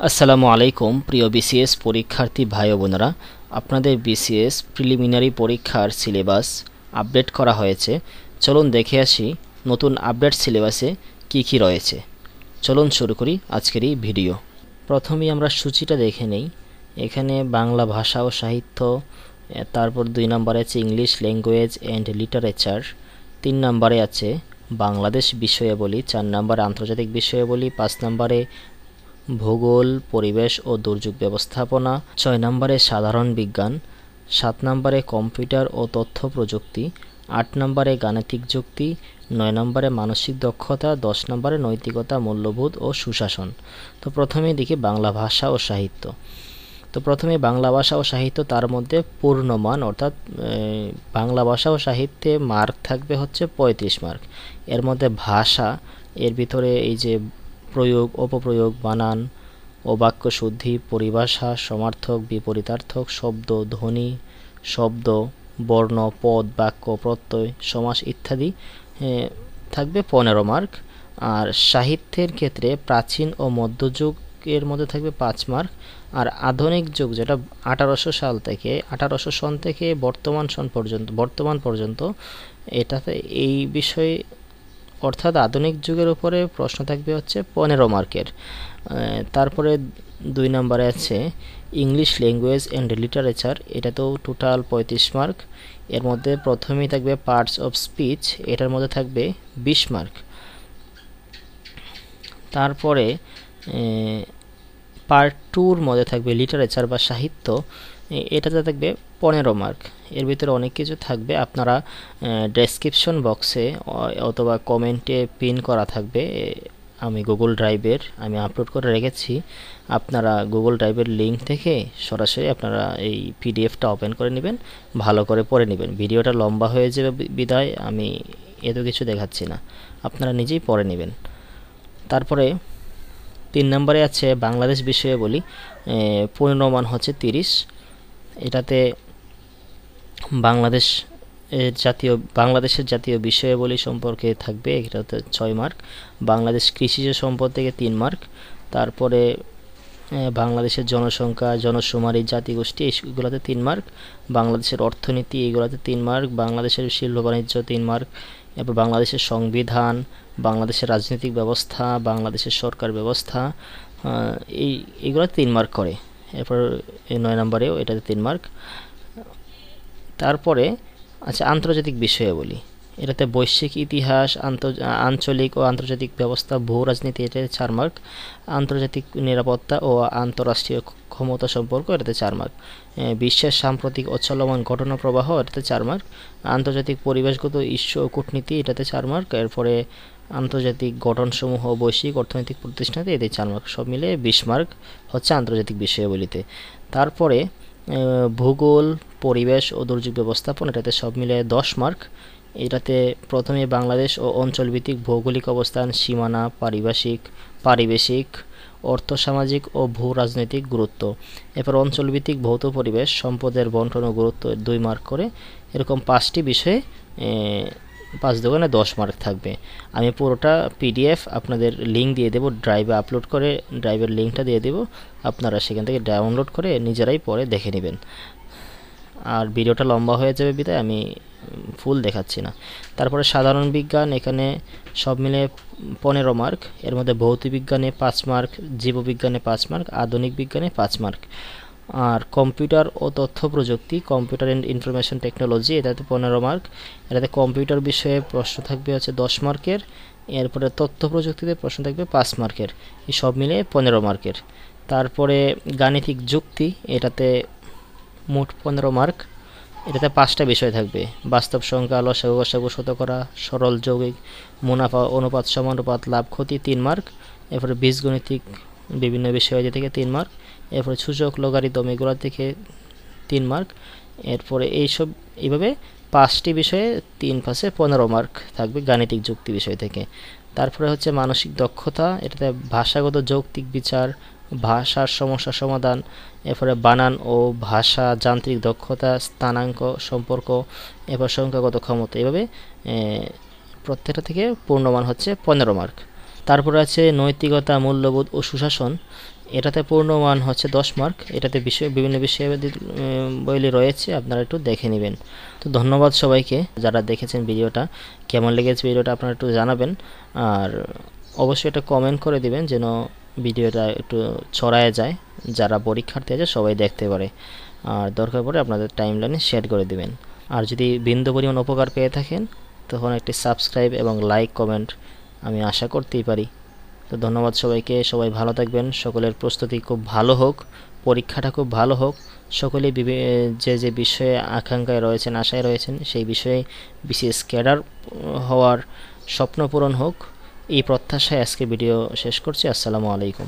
আসসালামু আলাইকুম প্রিয় বিসিএস পরীক্ষার্থী ভাই ও বোনেরা, আপনাদের বিসিএস প্রিলিমিনারি পরীক্ষার সিলেবাস আপডেট করা হয়েছে। চলুন দেখে আসি নতুন আপডেট সিলেবাসে কি কি রয়েছে। চলুন শুরু করি আজকের এই ভিডিও। প্রথমেই আমরা সূচিটা দেখে নেই। এখানে বাংলা ভাষা ও সাহিত্য, তারপর 2 নম্বরে আছে ইংলিশ ল্যাঙ্গুয়েজ অ্যান্ড লিটারেচার, 3 নম্বরে আছে বাংলাদেশ বিষয়াবলী, 4 নম্বরে আন্তর্জাতিক বিষয়াবলী, 5 নম্বরে ভূগোল পরিবেশ ও দুর্যোগ ব্যবস্থাপনা, 6 নম্বরে সাধারণ বিজ্ঞান, 7 নম্বরে কম্পিউটার ও তথ্য প্রযুক্তি, 8 নম্বরে গাণিতিক যুক্তি, 9 নম্বরে মানসিক দক্ষতা, 10 নম্বরে নৈতিকতা মূল্যবোধ ও সুশাসন। তো প্রথমেই দেখি বাংলা ভাষা ও সাহিত্য। তো প্রথমে বাংলা ভাষা ও সাহিত্য, তার মধ্যে পূর্ণমান অর্থাৎ বাংলা ভাষা ও সাহিত্যে মার্ক থাকবে হচ্ছে 35 মার্ক। এর মধ্যে ভাষা, এর ভিতরে এই যে প্রয়োগ অপপ্রয়োগ বানান ও বাক্য শুদ্ধি, পরিভাষা, সমার্থক বিপরীতার্থক, শব্দ ধ্বনি, শব্দ বর্ণ পদ বাক্য প্রত্যয় সমাস ইত্যাদি থাকবে 15 মার্ক। আর সাহিত্যের ক্ষেত্রে প্রাচীন ও মধ্যযুগ এর মধ্যে থাকবে 5 মার্ক। আর আধুনিক যুগ যেটা 1800 সন থেকে বর্তমান পর্যন্ত এটাতে এই বিষয়ে অর্থাৎ আধুনিক যুগের উপরে প্রশ্ন থাকবে হচ্ছে 15 মার্কের। তারপরে 2 নম্বরে আছে ইংলিশ ল্যাঙ্গুয়েজ অ্যান্ড লিটারেচার, এটাতেও টোটাল 35 মার্ক। এর মধ্যে প্রথমেই থাকবে পার্টস অফ স্পিচ, এটার মধ্যে থাকবে 20 মার্ক। তারপরে পার্ট 2-র মধ্যে থাকবে লিটারেচার বা সাহিত্য, এটাতে থাকবে 15 মার্ক। এর ভিতরে অনেক কিছু থাকবে, আপনারা ডেসক্রিপশন বক্সে অথবা কমেন্টে পিন করা থাকবে, আমি গুগল ড্রাইভের আমি আপলোড করে রেখেছি। আপনারা গুগল ড্রাইভের লিঙ্ক থেকে সরাসরি আপনারা এই পিডিএফটা ওপেন করে নেবেন, ভালো করে পড়ে নেবেন। ভিডিওটা লম্বা হয়ে যাবে বিধায় আমি এত কিছু দেখাচ্ছি না, আপনারা নিজেই পড়ে নেবেন। তারপরে 3 নম্বরে আছে বাংলাদেশ বিষয়াবলী, পূর্ণমান হচ্ছে 30। এটাতে বাংলাদেশের জাতীয় বিষয়াবলী সম্পর্কে থাকবে, এটাতে 6 মার্ক। বাংলাদেশ কৃষিজ সম্পদ থেকে 3 মার্ক। তারপরে বাংলাদেশের জনসংখ্যা জনশুমারি জাতিগোষ্ঠী এগুলোতে 3 মার্ক। বাংলাদেশের অর্থনীতি এগুলোতে 3 মার্ক। বাংলাদেশের শিল্প বাণিজ্য 3 মার্ক। এরপর বাংলাদেশের সংবিধান, বাংলাদেশের রাজনৈতিক ব্যবস্থা, বাংলাদেশের সরকার ব্যবস্থা, এইগুলো 3 মার্ক করে। এরপর 9 নম্বরেও এটাতে 3 মার্ক। তারপরে আচ্ছা আন্তর্জাতিক বিষয়াবলী, এটাতে বৈশ্বিক ইতিহাস, আঞ্চলিক ও আন্তর্জাতিক ব্যবস্থা, ভূ রাজনীতি, এটাতে 4 মার্ক। আন্তর্জাতিক নিরাপত্তা ও আন্তঃরাষ্ট্রীয় ক্ষমতা সম্পর্ক, এটাতে 4 মার্ক। বিশ্বের সাম্প্রতিক ও চলমান ঘটনা প্রবাহ, এটাতে 4 মার্ক। আন্তর্জাতিক পরিবেশগত ইস্যু ও কূটনীতি, এটাতে 4 মার্ক। এরপরে আন্তর্জাতিক গঠনসমূহ ও বৈশ্বিক অর্থনৈতিক প্রতিষ্ঠানে, এতে 4 মার্ক। সব মিলে 20 মার্ক হচ্ছে আন্তর্জাতিক বিষয়াবলীতে। তারপরে ভূগোল পরিবেশ ও দুর্যোগ ব্যবস্থাপনা, এটাতে সব মিলে 10 মার্ক। এটাতে প্রথমে বাংলাদেশ ও অঞ্চলভিত্তিক ভৌগোলিক অবস্থান, সীমানা, পারিবেশিক অর্থসামাজিক ও ভূ রাজনৈতিক গুরুত্ব। এরপর অঞ্চলভিত্তিক ভৌত পরিবেশ সম্পদের বন্টন ও গুরুত্ব 2 মার্ক করে। এরকম 5টি বিষয়ে 5 দোকানে 10 মার্ক থাকবে। আমি পুরোটা পিডিএফ আপনাদের লিঙ্ক দিয়ে দেবো, ড্রাইভে আপলোড করে ড্রাইভের লিঙ্কটা দিয়ে দেবো, আপনারা সেখান থেকে ডাউনলোড করে নিজেরাই পরে দেখে নেবেন। আর ভিডিওটা লম্বা হয়ে যাবে বিধায় আমি ফুল দেখাচ্ছি না। তারপরে সাধারণ বিজ্ঞান, এখানে সব মিলে 15 মার্ক। এর মধ্যে ভৌত বিজ্ঞানে 5 মার্ক, জীববিজ্ঞানে 5 মার্ক, আধুনিক বিজ্ঞানে 5 মার্ক। আর কম্পিউটার ও তথ্য প্রযুক্তি, কম্পিউটার অ্যান্ড ইনফরমেশন টেকনোলজি, এটাতে 15 মার্ক। এটাতে কম্পিউটার বিষয়ে প্রশ্ন থাকবে হচ্ছে 10 মার্কের। এরপরে তথ্য প্রযুক্তিতে প্রশ্ন থাকবে 5 মার্কের। এই সব মিলে 15 মার্কের। তারপরে গাণিতিক যুক্তি, এটাতে মোট 15 মার্ক। এটাতে 5টা বিষয় থাকবে, বাস্তব সংখ্যা, লসাগু গসাগু শতকরা, সরল যৌগিক, মুনাফা অনুপাত সমানুপাত, লাভ ক্ষতি 3 মার্ক। এরপরে বীজগণিতিক বিভিন্ন বিষয় থেকে 3 মার্ক। এরপরে সূচক লগারিদম এগুলো থেকে 3 মার্ক। এরপরে এইভাবে 5টি বিষয়ে 3×5 15 মার্ক থাকবে গাণিতিক যুক্তি বিষয় থেকে। তারপরে হচ্ছে মানসিক দক্ষতা, এটাতে ভাষাগত যৌক্তিক বিচার, ভাষার সমস্যা সমাধান, এরপরে বানান ও ভাষা যান্ত্রিক দক্ষতা, স্থানাঙ্ক সম্পর্ক, এরপর সংখ্যাগত ক্ষমতা, এভাবে প্রত্যেকটা থেকে পূর্ণমান হচ্ছে 15 মার্ক। তারপরে আছে নৈতিকতা মূল্যবোধ ও সুশাসন, এটাতে পূর্ণমান হচ্ছে 10 মার্ক। এটাতে বিভিন্ন বিষয়াবলী রয়েছে, আপনারা একটু দেখে নেবেন। তো ধন্যবাদ সবাইকে যারা দেখেছেন ভিডিওটা। কেমন লেগেছে ভিডিওটা আপনারা একটু জানাবেন, আর অবশ্যই এটা কমেন্ট করে দিবেন যেন ভিডিওটা একটু ছড়ায় যায়, যারা পরীক্ষার্থী আছে সবাই দেখতে পারে। আর দরকার পড়ে আপনাদের টাইমলাইনে শেয়ার করে দিবেন। আর যদি বিন্দু পরিমাণ উপকার পেয়ে থাকেন তখন একটি সাবস্ক্রাইব এবং লাইক কমেন্ট আমি আশা করতেই পারি। তো ধন্যবাদ সবাইকে, সবাই ভালো থাকবেন, সকলের প্রস্তুতি খুব ভালো হোক, পরীক্ষাটা খুব ভালো হোক, সকলেই যে বিষয়ে আকাঙ্ক্ষায় রয়েছেন, আশায় রয়েছেন, সেই বিষয়ে বিশেষ ক্যাডার হওয়ার স্বপ্ন পূরণ হোক, এই প্রত্যাশায় আজকে ভিডিও শেষ করছি। আসসালামু আলাইকুম।